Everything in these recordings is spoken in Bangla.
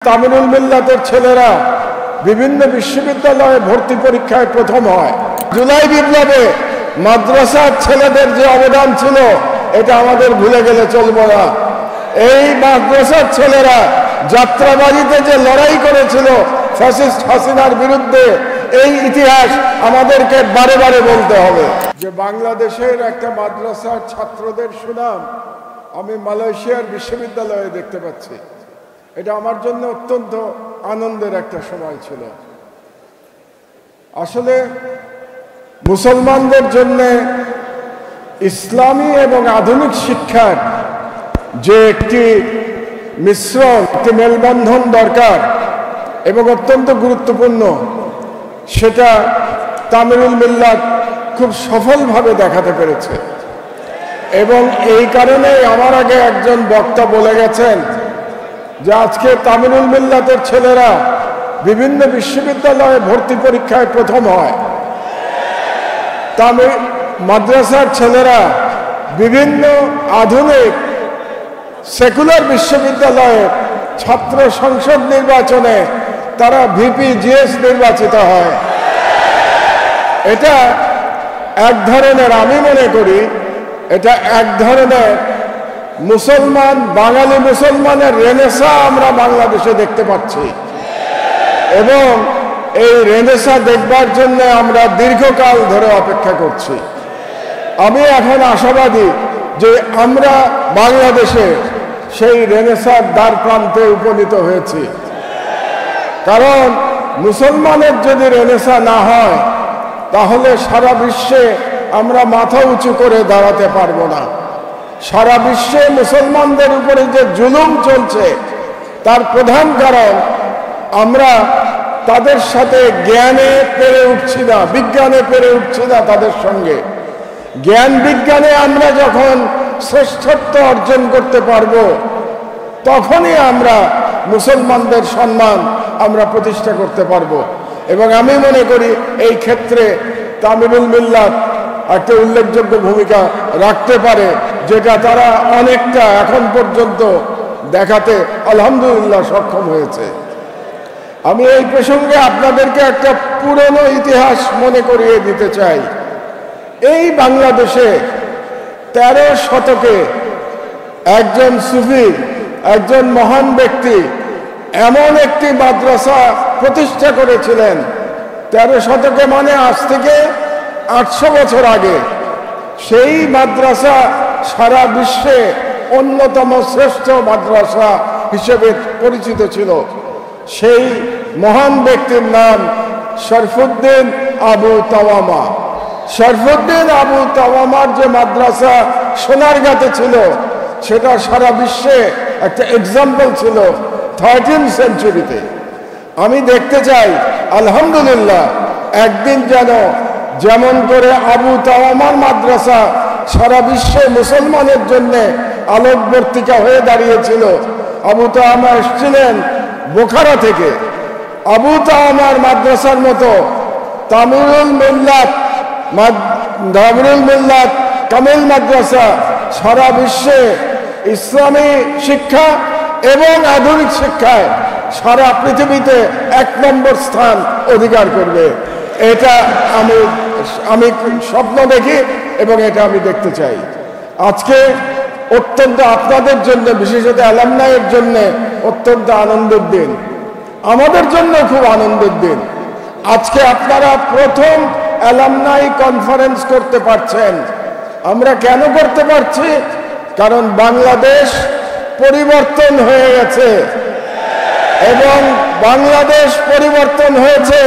তামিরুল মিল্লাতের ছেলেরা বিভিন্ন বিশ্ববিদ্যালয়ে ভর্তি পরীক্ষায় প্রথম হয়। জুলাই বিপ্লবে মাদ্রাসার ছেলেদের যে অবদান ছিল এটা আমাদের ভুলে গেলে চলবে না। এই মাদ্রাসার ছেলেরা যাত্রাবাড়িতে যে লড়াই করেছিল ফ্যাসিস্ট হাসিনার বিরুদ্ধে, এই ইতিহাস আমাদেরকে বারে বারে বলতে হবে। যে বাংলাদেশের একটা মাদ্রাসার ছাত্রদের সুনাম আমি মালয়েশিয়ার বিশ্ববিদ্যালয়ে দেখতে পাচ্ছি, এটা আমার জন্য অত্যন্ত আনন্দের একটা সময় ছিল। আসলে মুসলমানদের জন্য ইসলামী এবং আধুনিক শিক্ষার যে একটি মিশ্রণ, একটি মেলবন্ধন দরকার এবং অত্যন্ত গুরুত্বপূর্ণ, সেটা তামিরুল মিল্লাত খুব সফলভাবে দেখাতে পেরেছে। এবং এই কারণেই আমার আগে একজন বক্তা বলে গেছেন যে আজকে তামিরুল মিল্লাতের ছেলেরা বিভিন্ন বিশ্ববিদ্যালয়ে ভর্তি পরীক্ষায় প্রথম হয়। মাদ্রাসার ছেলেরা বিভিন্ন আধুনিক সেকুলার বিশ্ববিদ্যালয়ে ছাত্র সংসদ নির্বাচনে তারা ভিপি জিএস নির্বাচিত হয়। এটা এক ধরনের, আমি মনে করি এটা এক ধরনের মুসলমান, বাঙালি মুসলমানের রেনেসা আমরা বাংলাদেশে দেখতে পাচ্ছি এবং এই রেনেসা দেখবার জন্য আমরা দীর্ঘকাল ধরে অপেক্ষা করছি। আমি এখন আশাবাদী যে আমরা বাংলাদেশে সেই রেনেসার দ্বার প্রান্তে উপনীত হয়েছি। কারণ মুসলমানের যদি রেনেসা না হয় তাহলে সারা বিশ্বে আমরা মাথা উঁচু করে দাঁড়াতে পারবো না। সারা বিশ্বে মুসলমানদের উপরে যে জুলুম চলছে তার প্রধান কারণ আমরা তাদের সাথে জ্ঞানে পেরে উঠছি না, বিজ্ঞানে পেরে উঠছি না তাদের সঙ্গে। জ্ঞান বিজ্ঞানে আমরা যখন শ্রেষ্ঠত্ব অর্জন করতে পারবো তখনই আমরা মুসলমানদের সম্মান আমরা প্রতিষ্ঠা করতে পারবো। এবং আমি মনে করি এই ক্ষেত্রে তামিরুল মিল্লাত একটা উল্লেখযোগ্য ভূমিকা রাখতে পারে, যেটা তারা অনেকটা এখন পর্যন্ত দেখাতে আলহামদুলিল্লাহ সক্ষম হয়েছে। আমি এই প্রসঙ্গে আপনাদেরকে একটা পুরনো ইতিহাস মনে করিয়ে দিতে চাই। এই বাংলাদেশে 13 শতকে একজন সুফি, একজন মহান ব্যক্তি এমন একটি মাদ্রাসা প্রতিষ্ঠা করেছিলেন। 13 শতকে মানে আজ থেকে 800 বছর আগে। সেই মাদ্রাসা সারা বিশ্বে অন্যতম শ্রেষ্ঠ মাদ্রাসা হিসেবে পরিচিত ছিল। সেই মহান ব্যক্তির নাম শরফুদ্দিন আবু তাওয়ামা। শরফুদ্দিন আবু তাওয়ামার যে মাদ্রাসা সোনারগাঁতে ছিল সেটা সারা বিশ্বে একটা এক্সাম্পল ছিল 13th সেঞ্চুরিতে। আমি দেখতে চাই আলহামদুলিল্লাহ একদিন যেন যেমন করে আবু তাওয়ামার মাদ্রাসা সারা বিশ্বে মুসলমানের জন্য আলোকবর্তিকা হয়ে দাঁড়িয়েছিল। আবু তাওয়ামা এসেছিলেন বোখারা থেকে। আবু তাওয়ামার মাদ্রাসার মতো তামিরুল মিল্লাত কামিল মাদ্রাসা সারা বিশ্বে ইসলামী শিক্ষা এবং আধুনিক শিক্ষায় সারা পৃথিবীতে 1 নম্বর স্থান অধিকার করবে। এটা আমি স্বপ্ন দেখি এবং এটা আমি দেখতে চাই। আজকে অত্যন্ত আপনাদের জন্য, বিশেষত অ্যালামনাইয়ের জন্য অত্যন্ত আনন্দের দিন, আমাদের জন্য খুব আনন্দের দিন। আজকে আপনারা প্রথম অ্যালামনাই কনফারেন্স করতে পারছেন। আমরা কেন করতে পারছি? কারণ বাংলাদেশ পরিবর্তন হয়ে গেছে এবং বাংলাদেশ পরিবর্তন হয়েছে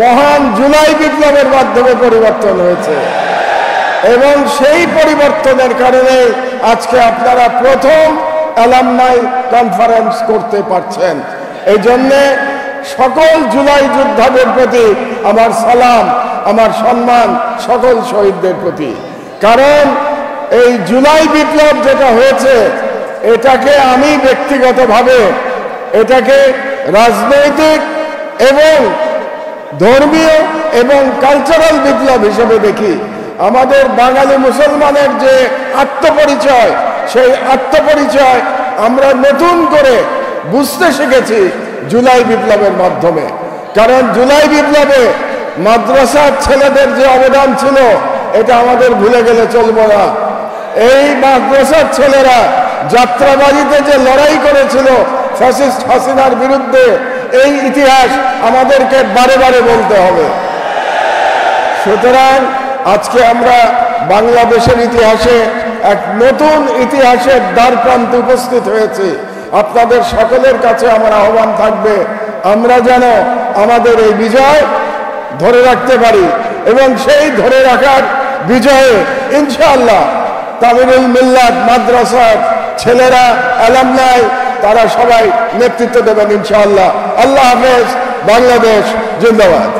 মহান জুলাই বিপ্লবের মাধ্যমে পরিবর্তন হয়েছে এবং সেই পরিবর্তনের কারণে আজকে আপনারা প্রথম অ্যালামনাই কনফারেন্স করতে পারছেন। এই জন্যে সকল জুলাই যোদ্ধাদের প্রতি আমার সালাম, আমার সম্মান সকল শহীদদের প্রতি। কারণ এই জুলাই বিপ্লব যেটা হয়েছে এটাকে আমি ব্যক্তিগতভাবে এটাকে রাজনৈতিক এবং ধর্মীয় এবং কালচারাল বিপ্লব হিসেবে দেখি। আমাদের বাঙালি মুসলমানের যে আত্মপরিচয়, সেই আত্মপরিচয় আমরা নতুন করে বুঝতে শিখেছি জুলাই বিপ্লবের মাধ্যমে। কারণ জুলাই বিপ্লবে মাদ্রাসার ছেলেদের যে অবদান ছিল এটা আমাদের ভুলে গেলে চলবে না। এই মাদ্রাসার ছেলেরা যাত্রাবাড়িতে যে লড়াই করেছিল ফ্যাসিস্ট হাসিনার বিরুদ্ধে, এই ইতিহাস আমাদেরকে বারে বারে বলতে হবে। সুতরাং আজকে আমরা বাংলাদেশের ইতিহাসে এক নতুন ইতিহাসের দ্বারপ্রান্তে উপস্থিত হয়েছি। আপনাদের সকলের কাছে আমার আহ্বান থাকবে, আমরা যেন আমাদের এই বিজয় ধরে রাখতে পারি এবং সেই ধরে রাখার বিজয়ে ইনশাআল্লাহ তামিরুল মিল্লাত মাদ্রাসার ছেলেরা, অ্যালামনাই, তারা সবাই নেতৃত্ব দেবেন ইনশাআল্লাহ। আল্লাহ হাফেজ। বাংলাদেশ জিন্দাবাদ।